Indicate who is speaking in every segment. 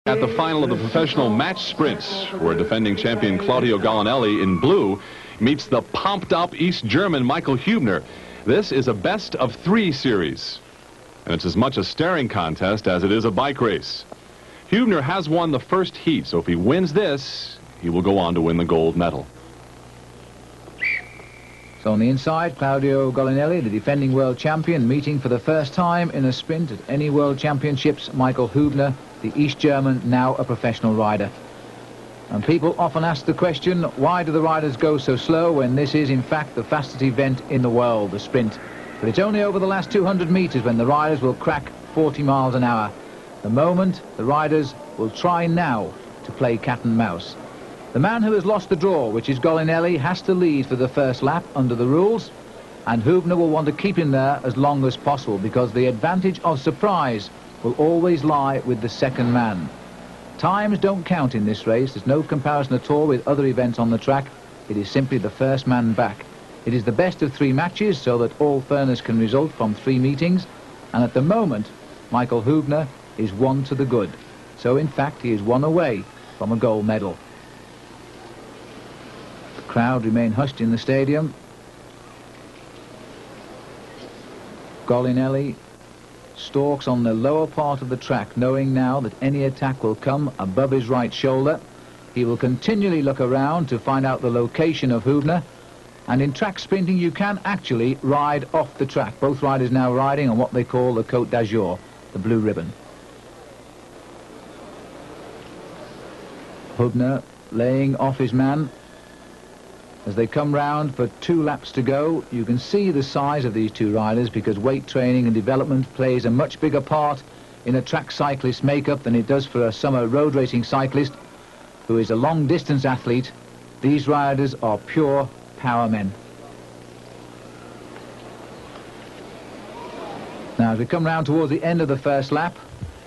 Speaker 1: At the final of the professional match sprints, where defending champion Claudio Gallinelli in blue meets the pumped-up East German Michael Hubner. This is a best-of-3 series, and it's as much a staring contest as it is a bike race. Hubner has won the first heat, so if he wins this, he will go on to win the gold medal.
Speaker 2: So on the inside, Claudio Gallinelli, the defending world champion, meeting for the first time in a sprint at any world championships, Michael Hubner, the East German, now a professional rider. And people often ask the question, why do the riders go so slow when this is in fact the fastest event in the world, the sprint? But it's only over the last 200 meters when the riders will crack 40 miles an hour. The moment the riders will try now to play cat and mouse. The man who has lost the draw, which is Gallinelli, has to lead for the first lap under the rules, and Hubner will want to keep him there as long as possible because the advantage of surprise will always lie with the second man. Times don't count in this race. There's no comparison at all with other events on the track. It is simply the first man back. It is the best of 3 matches so that all fairness can result from 3 meetings, and at the moment Michael Hubner is 1 to the good. So in fact he is 1 away from a gold medal. The crowd remain hushed in the stadium. Gallinelli stalks on the lower part of the track, knowing now that any attack will come above his right shoulder. He will continually look around to find out the location of Hubner. And in track sprinting you can actually ride off the track. Both riders now riding on what they call the Côte d'Azur, the blue ribbon. Hubner laying off his man. As they come round for 2 laps to go, you can see the size of these 2 riders because weight training and development plays a much bigger part in a track cyclist makeup than it does for a summer road racing cyclist who is a long distance athlete. These riders are pure power men. Now as we come round towards the end of the first lap,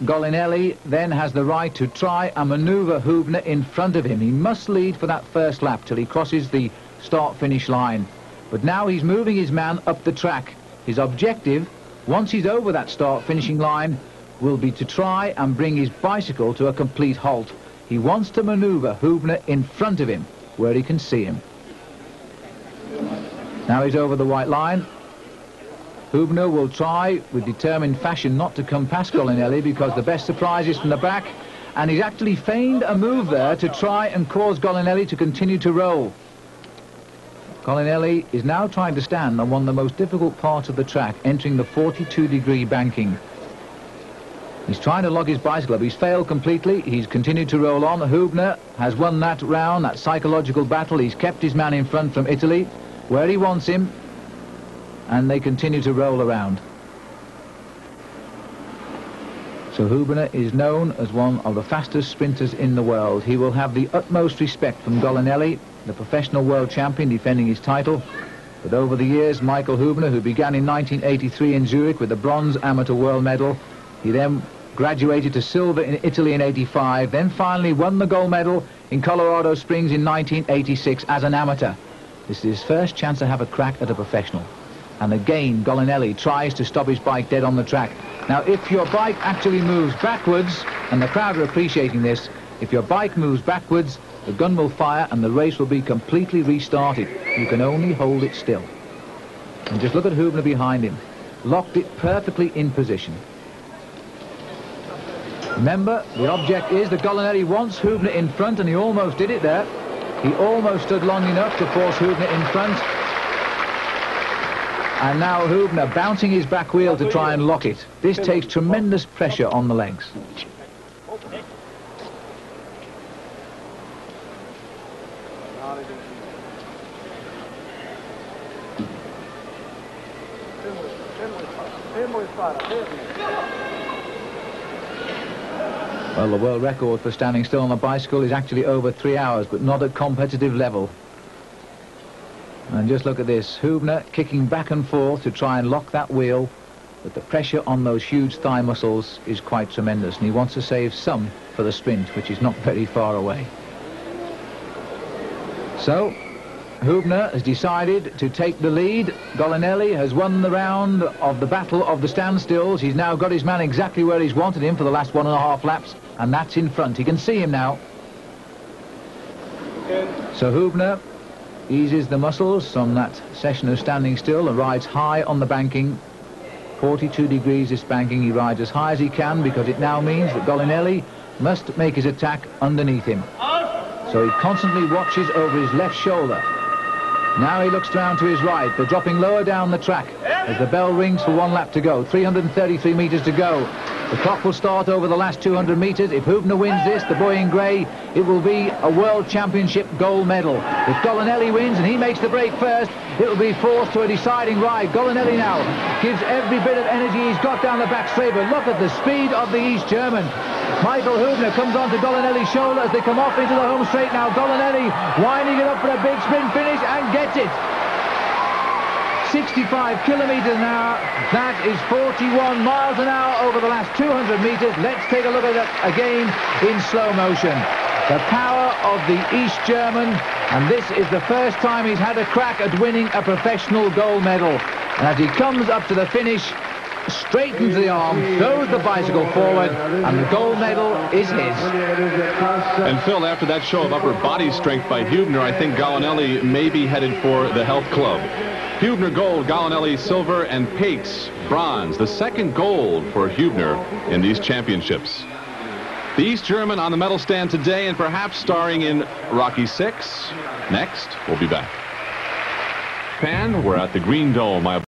Speaker 2: Gallinelli then has the right to try and manoeuvre Hubner in front of him. He must lead for that first lap till he crosses the start-finish line. But now he's moving his man up the track. His objective, once he's over that start-finishing line, will be to try and bring his bicycle to a complete halt. He wants to manoeuvre Hubner in front of him, where he can see him. Now he's over the white line. Hubner will try with determined fashion not to come past Gallinelli because the best surprise is from the back, and he's actually feigned a move there to try and cause Gallinelli to continue to roll. Gallinelli is now trying to stand on one of the most difficult parts of the track, entering the 42-degree banking. He's trying to lock his bicycle up. He's failed completely. He's continued to roll on. Hubner has won that round, that psychological battle. He's kept his man in front from Italy, where he wants him, and they continue to roll around. So Hubner is known as one of the fastest sprinters in the world. He will have the utmost respect from Gallinelli, the professional world champion defending his title. But over the years, Michael Hubner, who began in 1983 in Zurich with the bronze amateur world medal, he then graduated to silver in Italy in '85, then finally won the gold medal in Colorado Springs in 1986 as an amateur. This is his first chance to have a crack at a professional. And again, Gallinelli tries to stop his bike dead on the track. Now, if your bike actually moves backwards, and the crowd are appreciating this, if your bike moves backwards, the gun will fire and the race will be completely restarted. You can only hold it still. And just look at Hubner behind him. Locked it perfectly in position. Remember, the object is that Gallinelli wants Hubner in front, and he almost did it there. He almost stood long enough to force Hubner in front. And now Hubner bouncing his back wheel to try and lock it. This takes tremendous pressure on the legs. Well, the world record for standing still on a bicycle is actually over 3 hours, but not at competitive level. And just look at this, Hubner kicking back and forth to try and lock that wheel, but the pressure on those huge thigh muscles is quite tremendous, and he wants to save some for the sprint, which is not very far away. So, Hübner has decided to take the lead. Golinelli has won the round of the battle of the standstills. He's now got his man exactly where he's wanted him for the last 1.5 laps, and that's in front. He can see him now. So Hübner eases the muscles from that session of standing still and rides high on the banking. 42 degrees this banking. He rides as high as he can because it now means that Golinelli must make his attack underneath him. So he constantly watches over his left shoulder. Now he looks down to his right. They're dropping lower down the track as the bell rings for 1 lap to go. 333 metres to go. The clock will start over the last 200 metres. If Hübner wins this, the boy in grey, it will be a World Championship gold medal. If Golinelli wins and he makes the break first, it will be forced to a deciding ride. Golinelli now gives every bit of energy he's got down the back straight, but look at the speed of the East German. Michael Hübner comes onto Golinelli's shoulder as they come off into the home straight now. Golinelli winding it up for a big sprint finish and gets it. 65 kilometres an hour. That is 41 miles an hour over the last 200 metres. Let's take a look at that again in slow motion. The power of the East German, and this is the first time he's had a crack at winning a professional gold medal. And as he comes up to the finish, straightens the arm, throws the bicycle forward, and the gold medal is his.
Speaker 1: And Phil, after that show of upper body strength by Hübner, I think Golinelli may be headed for the health club. Hübner gold, Golinelli silver, and Pates bronze. The second gold for Hübner in these championships. The East German on the medal stand today, and perhaps starring in Rocky VI. Next, we'll be back. Pan, we're at the Green Dome.